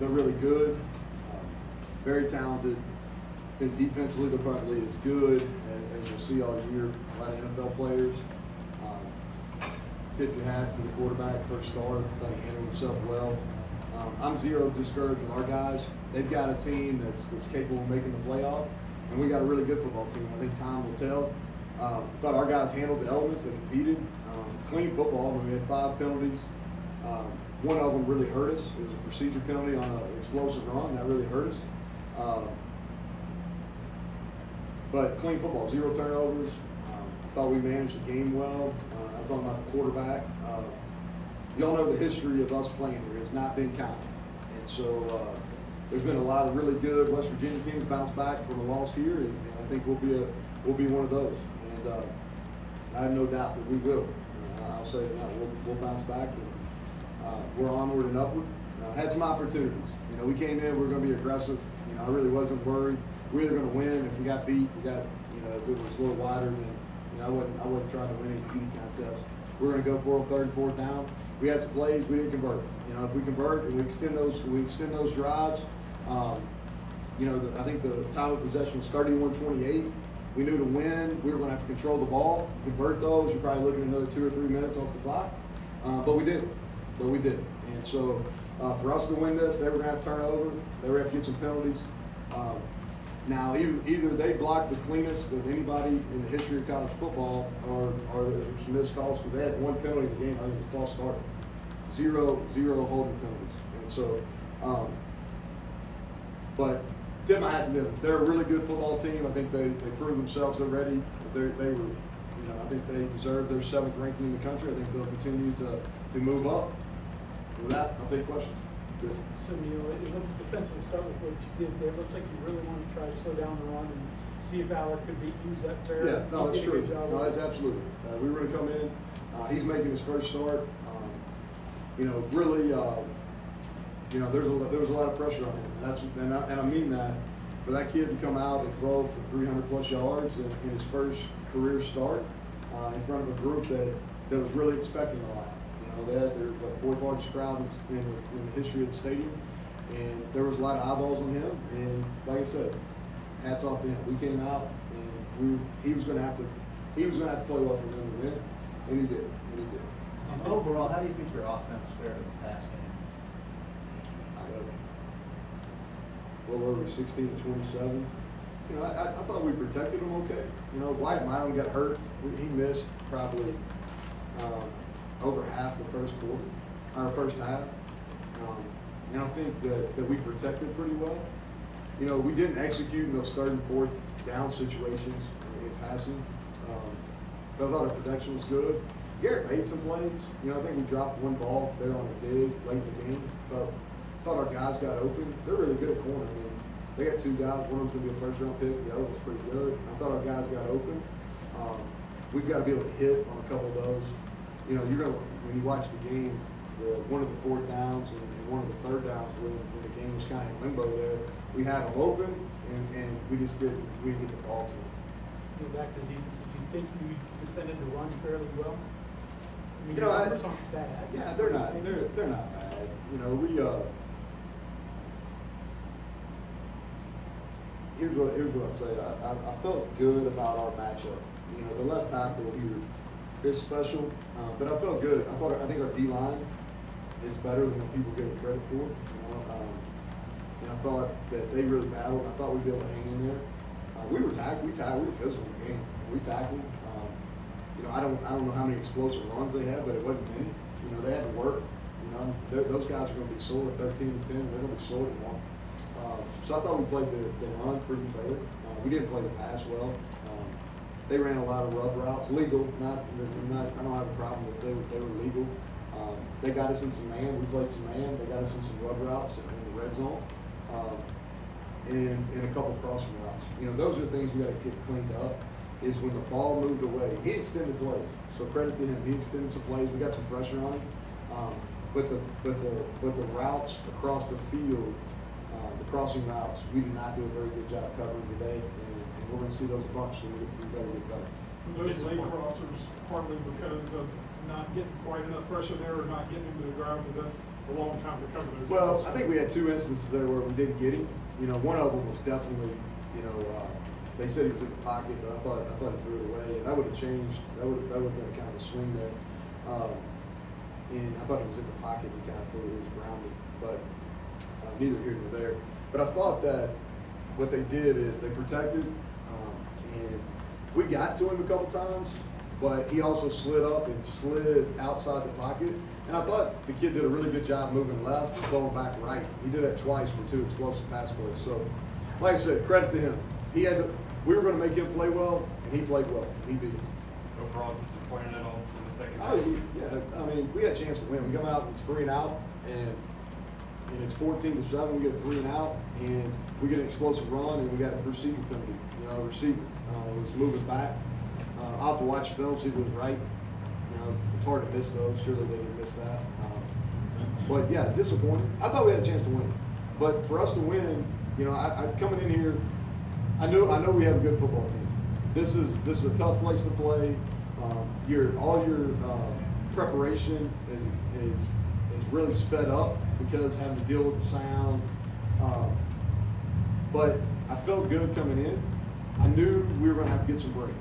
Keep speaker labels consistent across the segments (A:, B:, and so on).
A: They're really good, very talented. I think defensively they're probably as good as you'll see all year. A lot of NFL players. Tip your hat to the quarterback, first start. Thought he handled himself well. I'm zero discouraged with our guys. They've got a team that's capable of making the playoff, and we got a really good football team. I think time will tell. Thought our guys handled the elements. They competed. Clean football. We had 5 penalties. One of them really hurt us. It was a procedure penalty on an explosive run. That really hurt us. But clean football, 0 turnovers. Thought we managed the game well. I'm talking about the quarterback. Y'all know the history of us playing here. It's not been kind. And so there's been a lot of really good West Virginia teams bounce back from a loss here, and I think we'll be one of those. And I have no doubt that we will. I'll say that we'll bounce back. And, we're onward and upward. Had some opportunities. You know, we came in, we were going to be aggressive. You know, I really wasn't worried. We were either going to win. If we got beat, we got, you know, if it was a little wider, then, you know, I wasn't trying to win any beating contests. We were going to go for it 3rd and 4th down. We had some plays, we didn't convert. You know, if we convert and we extend those drives, you know, I think the time of possession was 31-28. We knew to win, we were going to have to control the ball, convert those. You're probably looking at another 2 or 3 minutes off the clock, but we didn't. And so for us to win this, they were going to have to turn over. They were going to have to get some penalties. Now, either they blocked the cleanest of anybody in the history of college football, or there's some missed calls, because they had 1 penalty in the game. I think it was a false start. Zero holding penalties. And so, but tip my hat to them. They're a really good football team. I think they proved themselves. They're ready. They were, you know, I think they deserve their 7th ranking in the country. I think they'll continue to move up. With that, I'll take questions. Good.
B: So, Neal, it looked defensively, start with what you did there. It looks like you really want to try to slow down the run and see if Alec could use that fair.
A: Yeah, no, that's true. No, that's absolutely. We were going to come in. He's making his first start. You know, really, you know, there was a lot of pressure on him. And I mean that. For that kid to come out and throw for 300+ yards in his first career start in front of a group that was really expecting a lot. You know, they had their 4th largest crowd in the history of the stadium, and there was a lot of eyeballs on him. And like I said, hats off to him. We came out, and he was going to have to play well for them to win, and he did.
C: Overall, how do you think your offense fared in the pass game?
A: What were we, 16-27? You know, I thought we protected him okay. You know, Wyatt Milan got hurt. He missed probably over half the first half. And I think that we protected pretty well. You know, we didn't execute in those 3rd and 4th down situations in passing. But I thought our protection was good. Garrett made some plays. You know, I think we dropped 1 ball there on a dig late in the game. But thought our guys got open. They're really good at corner. I mean, they got 2 guys. One of them's going to be a 1st-round pick. The other was pretty good. I thought our guys got open. We've got to be able to hit on a couple of those. You know, when you watch the game, one of the 4th downs and one of the 3rd downs when the game was kind of in limbo there, we had them open and we just didn't get the ball to them.
B: Back to the defense, do you think you defended the run fairly well? I mean,
A: You know,
B: numbers aren't bad.
A: Yeah, they're not bad. You know, here's what I say. I felt good about our matchup. You know, the left tackle here is special, but I felt good. I think our D-line is better than what people give it credit for. You know, and I thought that they really battled. I thought we'd be able to hang in there. We were physical in the game. We tackled. You know, I don't know how many explosive runs they had, but it wasn't many. You know, they had to work. You know, those guys are going to be sore at 13-10. They're going to be sore at 1. So I thought we played the run pretty fair. We didn't play the pass well. They ran a lot of rub routes, legal. I don't have a problem if they were legal. They got us in some man. We played some man. They got us in some rub routes in the red zone, and a couple crossing routes. You know, those are the things we got to get cleaned up. Is when the ball moved away, he extended plays. So credit to him, he extended some plays. We got some pressure on him, but the routes across the field, the crossing routes, we did not do a very good job covering today, and we're going to see those a bunch. So we better get better.
D: Those late crossers partly because of not getting quite enough pressure there or not getting him to the ground, because that's a long time to cover those
A: Well,
D: guys.
A: I think we had two instances there where we didn't get him. You know, one of them was definitely, you know, they said he was in the pocket, but I thought he threw it away, and that would have changed. That would have been kind of a swing there. And I thought he was in the pocket. We kind of thought he was grounded, but neither here nor there. But I thought that what they did is they protected, and we got to him a couple times, but he also slid up and slid outside the pocket. And I thought the kid did a really good job moving left and going back right. He did that twice for 2 explosive pass plays. So, like I said, credit to him. We were going to make him play well, and he played well. He beat us.
E: Overall, disappointed at all in the second half?
A: Oh, yeah, I mean, we had a chance to win. We come out and it's 3 and out, and it's 14-7. We get a 3 and out, and we get an explosive run, and we got a receiver penalty. You know, a receiver was moving back. I'll have to watch film, see if it was right. You know, it's hard to miss those. Surely they didn't miss that. But yeah, disappointed. I thought we had a chance to win, but for us to win, you know, I coming in here, I know we have a good football team. This is a tough place to play. All your preparation is really sped up because having to deal with the sound. But I felt good coming in. I knew we were going to have to get some breaks.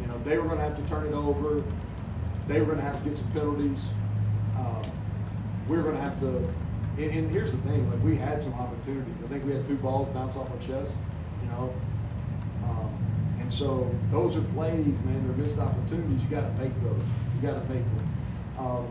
A: You know, they were going to have to turn it over. They were going to have to get some penalties. We were going to have to. And here's the thing: like we had some opportunities. I think we had 2 balls bounce off our chest. You know. And so those are plays, man. They're missed opportunities. You got to make those. You got to make them.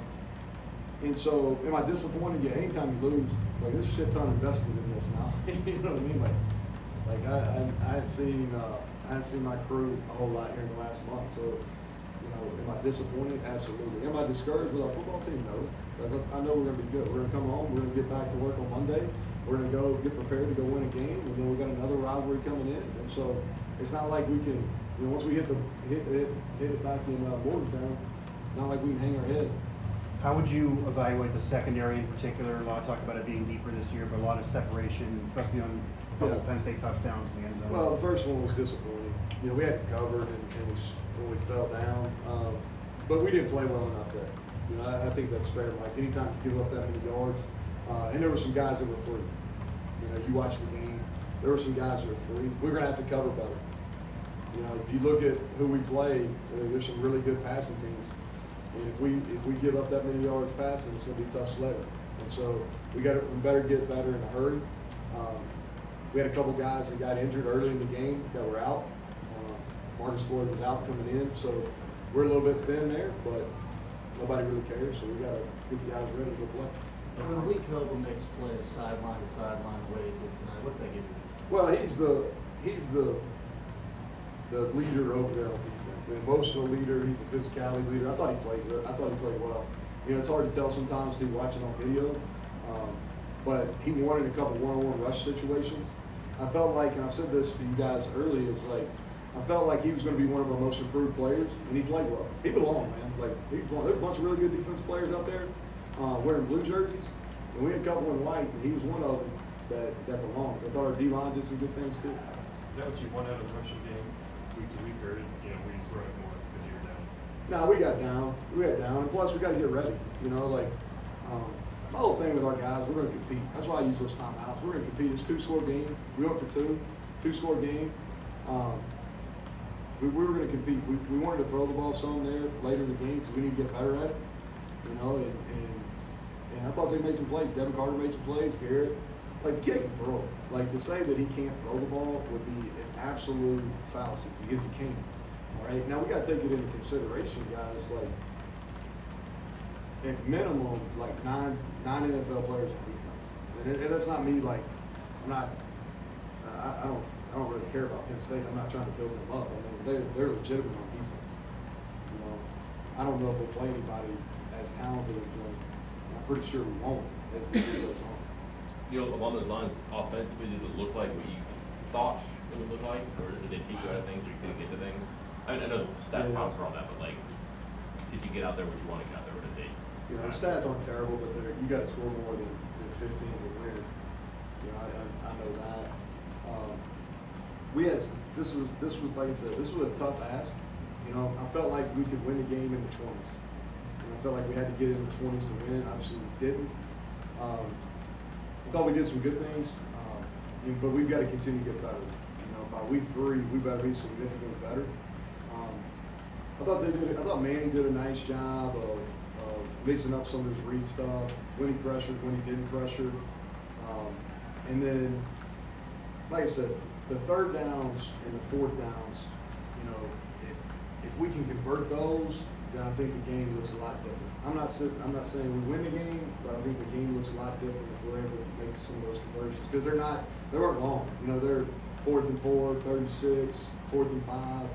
A: And so, am I disappointed? Yeah. Anytime you lose, like there's a shit ton invested in this now. You know what I mean? Like I hadn't seen my crew a whole lot here in the last month. So, you know, am I disappointed? Absolutely. Am I discouraged with our football team? No. Because I know we're going to be good. We're going to come home. We're going to get back to work on Monday. We're going to go get prepared to go win a game, and then we got another rivalry coming in. And so it's not like we can, you know, once we hit it back in Morgantown, not like we can hang our head.
F: How would you evaluate the secondary in particular? A lot of talk about it being deeper this year, but a lot of separation, especially on a couple of Penn State touchdowns in the end zone.
A: Well, the first one was disappointing. You know, we had it covered and we fell down, but we didn't play well enough there. You know, I think that's fair. Like anytime you give up that many yards, and there were some guys that were free. You know, you watch the game. There were some guys that were free. We're going to have to cover better. You know, if you look at who we play, there's some really good passing teams. And if we give up that many yards passing, it's going to be tough sledding. And so we better get better in a hurry. We had a couple guys that got injured early in the game that were out. Marcus Floyd was out coming in, so we're a little bit thin there, but nobody really cares. So we got to get the guys ready to go play.
G: When Lee Coble makes plays sideline to sideline the way he did tonight, what's that give you?
A: Well, he's the leader over there on defense, the emotional leader. He's the physicality leader. I thought he played good. I thought he played well. You know, it's hard to tell sometimes too watching on video, but he won in a couple one-on-one rush situations. I felt like, and I said this to you guys early, it's like I felt like he was going to be one of our most improved players, and he played well. He belonged, man. Like he belonged. There's a bunch of really good defensive players out there wearing blue jerseys, and we had a couple in white, and he was one of them that belonged. I thought our D-line did some good things too.
E: Is that what you want out of the rushing game, week to week, or we just run it more because you're down?
A: No, we got down. And plus, we got to get ready. You know, like my whole thing with our guys, we're going to compete. That's why I use those timeouts. We're going to compete. It's 2-score game. We went for 2-score game. We were going to compete. We wanted to throw the ball some there later in the game because we need to get better at it. You know, and I thought they made some plays. Devin Carter made some plays. Garrett, like the kid can throw. Like to say that he can't throw the ball would be an absolute fallacy because he can. All right. Now we got to take it into consideration, guys. Like at minimum, like nine NFL players on defense, and that's not me. Like I'm not. I don't really care about Penn State. I'm not trying to build them up. I mean, they're legitimate on defense. You know, I don't know if we'll play anybody as talented as them. I'm pretty sure we won't as the year goes on.
H: Along those lines, offensively, did it look like what you thought it would look like, or did they take you out of things, or you couldn't get to things? I mean, I know stats pounds for all that, but like, did you get out there what you want to get out there? What did they?
A: You know, the stats aren't terrible, but you got to score more than 15 to win. You know, I know that. This was like I said, this was a tough ask. You know, I felt like we could win the game in the 20s. I felt like we had to get in the 20s to win. Obviously, we didn't. I thought we did some good things, but we've got to continue to get better. You know, by week 3, we better be significantly better. I thought Manny did a nice job of mixing up some of his read stuff, when he pressured, when he didn't pressure. And then, like I said, the third downs and the fourth downs, you know, if we can convert those, then I think the game looks a lot different. I'm not saying we win the game, but I think the game looks a lot different if we're able to make some of those conversions, because they weren't long. You know, they're 4th and 4, 3rd and 6, 4th and 5.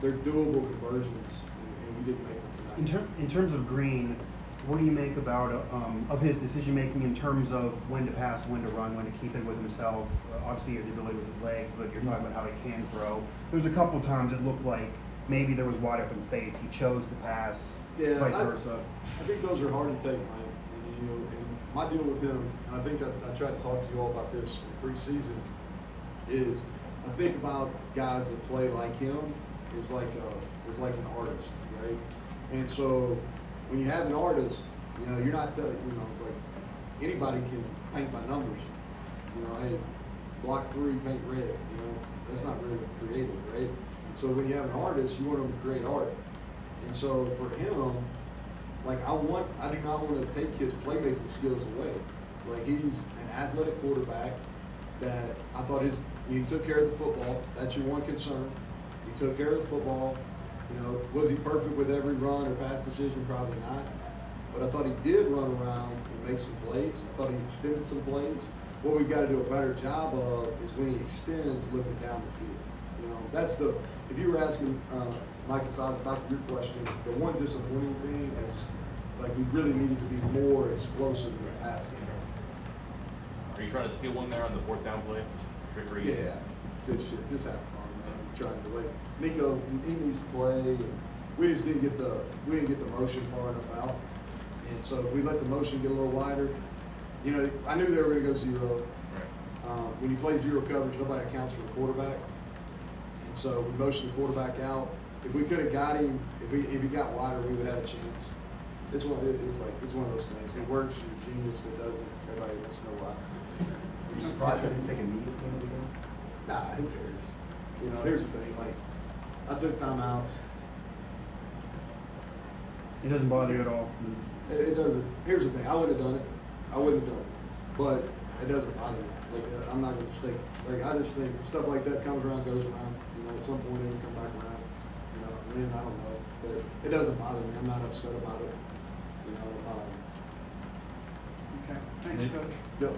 A: They're doable conversions, and we didn't make them tonight.
F: In terms of Green, what do you make about of his decision making in terms of when to pass, when to run, when to keep it with himself? Obviously, he has the ability with his legs, but you're talking about how he can throw. There was a couple times it looked like maybe there was wide open space. He chose to pass, vice versa.
A: I think those are hard to take, Mike. And, you know, and my deal with him, and I think I tried to talk to you all about this in preseason, is I think about guys that play like him is like an artist, right? And so when you have an artist, you know, you're not telling, you know, like anybody can paint by numbers. You know, hey, block 3, paint red. You know, that's not really creative, right? So when you have an artist, you want them to create art. And so for him, like I do not want to take his playmaking skills away. Like he's an athletic quarterback that I thought he took care of the football. That's your one concern. He took care of the football. You know, was he perfect with every run or pass decision? Probably not. But I thought he did run around and make some plays. I thought he extended some plays. What we've got to do a better job of is when he extends, looking down the field. You know, that's if you were asking Mike Casals about your question, the one disappointing thing is like we really needed to be more explosive in the pass game.
H: Are you trying to steal one there on the 4th down play? Just trickery?
A: Yeah, good shit. Just have fun, man. Trying to like Nico, he needs to play. And we just didn't get the motion far enough out. And so if we let the motion get a little wider, you know, I knew they were going to go 0.
H: Right.
A: When you play 0 coverage, nobody accounts for the quarterback. And so we motioned the quarterback out. If we could have got him, if he got wider, we would have a chance. It's one of those things. It works, you're a genius. It doesn't. Everybody wants to know why.
C: Are you surprised I didn't take a knee at the end of the game?
A: Nah, who cares? You know, here's the thing. Like, I took timeouts.
F: It doesn't bother you at all.
A: It doesn't. Here's the thing. I would have done it. I wouldn't have done it. But it doesn't bother me. Like, I'm not going to stay. Like, I just think stuff like that comes around, goes around. You know, at some point it will come back around. You know, and then I don't know. But it doesn't bother me. I'm not upset about it. You know.
C: Okay, thanks, Coach.
A: Yep.